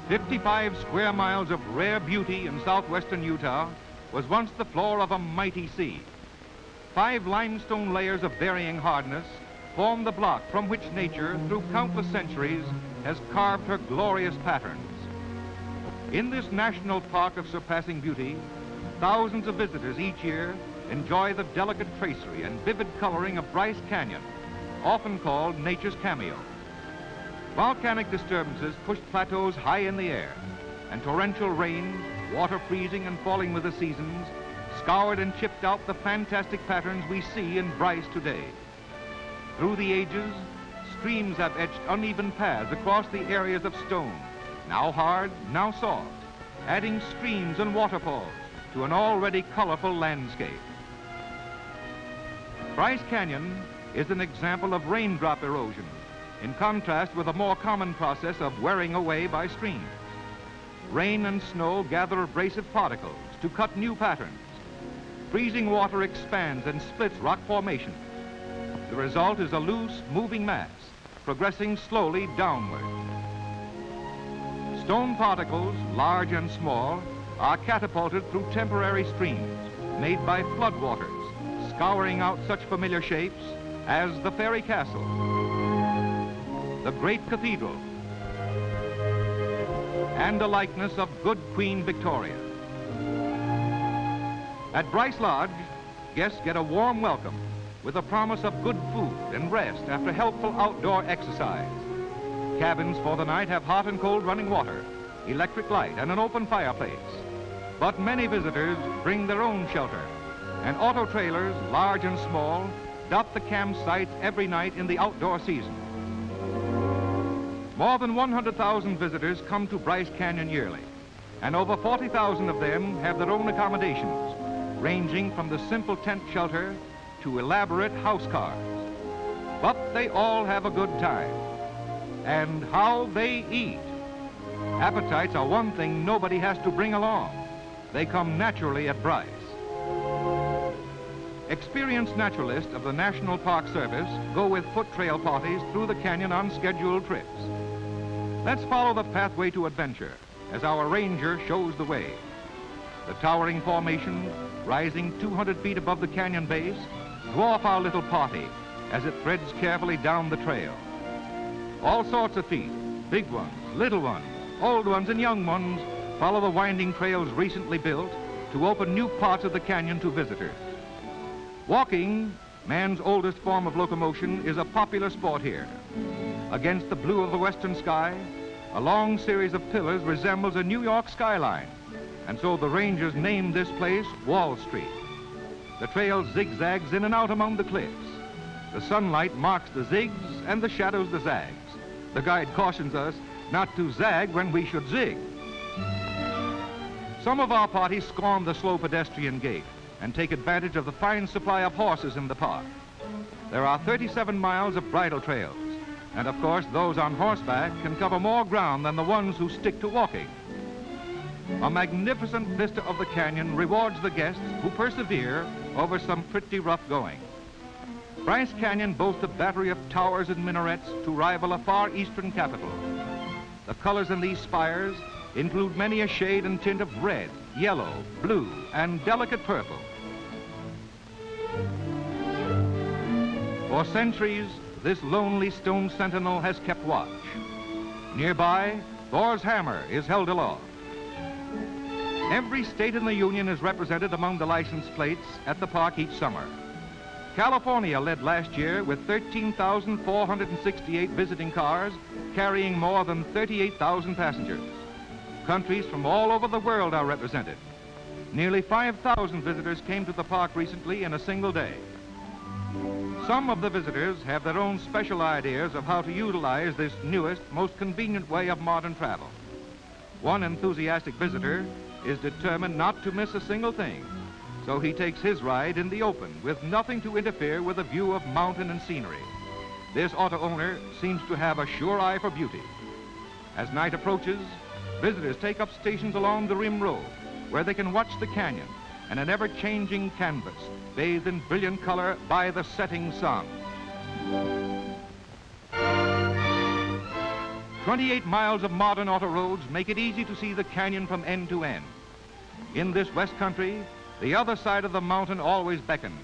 55 square miles of rare beauty in southwestern Utah was once the floor of a mighty sea. 5 limestone layers of varying hardness form the block from which nature, through countless centuries, has carved her glorious patterns. In this national park of surpassing beauty, thousands of visitors each year enjoy the delicate tracery and vivid coloring of Bryce Canyon, often called nature's Cameo. Volcanic disturbances pushed plateaus high in the air, and torrential rains, water freezing and falling with the seasons, scoured and chipped out the fantastic patterns we see in Bryce today. Through the ages, streams have etched uneven paths across the areas of stone, now hard, now soft, adding streams and waterfalls to an already colorful landscape. Bryce Canyon is an example of raindrop erosion, in contrast with a more common process of wearing away by streams. Rain and snow gather abrasive particles to cut new patterns. Freezing water expands and splits rock formation. The result is a loose, moving mass, progressing slowly downward. Stone particles, large and small, are catapulted through temporary streams made by floodwaters, scouring out such familiar shapes as the Fairy Castle, the great cathedral, and a likeness of good Queen Victoria. At Bryce Lodge, guests get a warm welcome with a promise of good food and rest after helpful outdoor exercise. Cabins for the night have hot and cold running water, electric light, and an open fireplace. But many visitors bring their own shelter, and auto trailers, large and small, dot the campsites every night in the outdoor season. More than 100,000 visitors come to Bryce Canyon yearly, and over 40,000 of them have their own accommodations, ranging from the simple tent shelter to elaborate house cars. But they all have a good time. And how they eat. Appetites are one thing nobody has to bring along. They come naturally at Bryce. Experienced naturalists of the National Park Service go with foot trail parties through the canyon on scheduled trips. Let's follow the pathway to adventure as our ranger shows the way. The towering formation, rising 200 feet above the canyon base, dwarf our little party as it threads carefully down the trail. All sorts of feet, big ones, little ones, old ones, and young ones, follow the winding trails recently built to open new parts of the canyon to visitors. Walking, man's oldest form of locomotion, is a popular sport here. Against the blue of the western sky, a long series of pillars resembles a New York skyline, and so the rangers named this place Wall Street. The trail zigzags in and out among the cliffs. The sunlight marks the zigs and the shadows the zags. The guide cautions us not to zag when we should zig. Some of our party scorn the slow pedestrian gait and take advantage of the fine supply of horses in the park. There are 37 miles of bridle trails, and of course those on horseback can cover more ground than the ones who stick to walking. A magnificent vista of the canyon rewards the guests who persevere over some pretty rough going. Bryce Canyon boasts a battery of towers and minarets to rival a far eastern capital. The colors in these spires include many a shade and tint of red, yellow, blue, and delicate purple. For centuries, this lonely stone sentinel has kept watch. Nearby, Thor's hammer is held aloft. Every state in the Union is represented among the license plates at the park each summer. California led last year with 13,468 visiting cars carrying more than 38,000 passengers. Countries from all over the world are represented. Nearly 5,000 visitors came to the park recently in a single day. Some of the visitors have their own special ideas of how to utilize this newest, most convenient way of modern travel. One enthusiastic visitor is determined not to miss a single thing, so he takes his ride in the open with nothing to interfere with a view of mountain and scenery. This auto owner seems to have a sure eye for beauty. As night approaches, visitors take up stations along the rim road where they can watch the canyon and an ever-changing canvas bathed in brilliant color by the setting sun. 28 miles of modern auto roads make it easy to see the canyon from end to end. In this West Country, the other side of the mountain always beckons,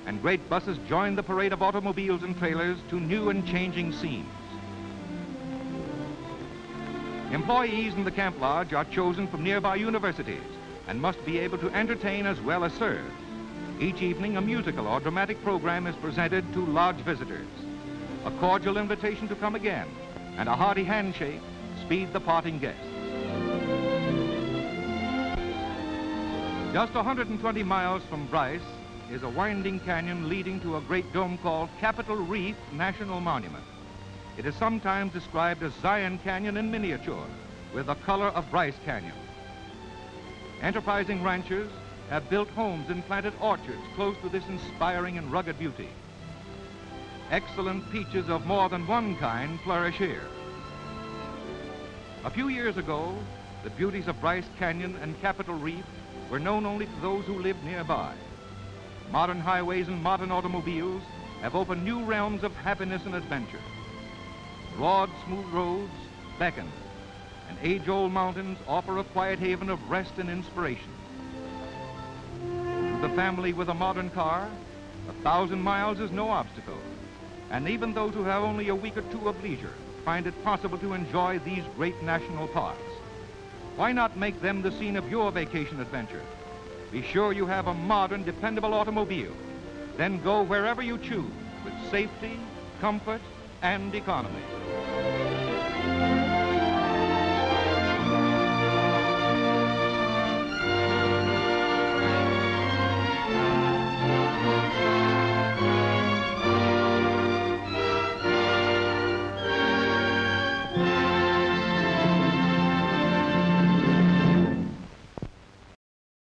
and great buses join the parade of automobiles and trailers to new and changing scenes. Employees in the Camp Lodge are chosen from nearby universities and must be able to entertain as well as serve. Each evening, a musical or dramatic program is presented to lodge visitors. A cordial invitation to come again and a hearty handshake speed the parting guests. Just 120 miles from Bryce is a winding canyon leading to a great dome called Capitol Reef National Monument. It is sometimes described as Zion Canyon in miniature, with the color of Bryce Canyon. Enterprising ranchers have built homes and planted orchards close to this inspiring and rugged beauty. Excellent peaches of more than one kind flourish here. A few years ago, the beauties of Bryce Canyon and Capitol Reef were known only to those who lived nearby. Modern highways and modern automobiles have opened new realms of happiness and adventure. Broad, smooth roads beckon, and age-old mountains offer a quiet haven of rest and inspiration. To the family with a modern car, 1,000 miles is no obstacle, and even those who have only a week or two of leisure find it possible to enjoy these great national parks. Why not make them the scene of your vacation adventure? Be sure you have a modern, dependable automobile. Then go wherever you choose with safety, comfort, and economy.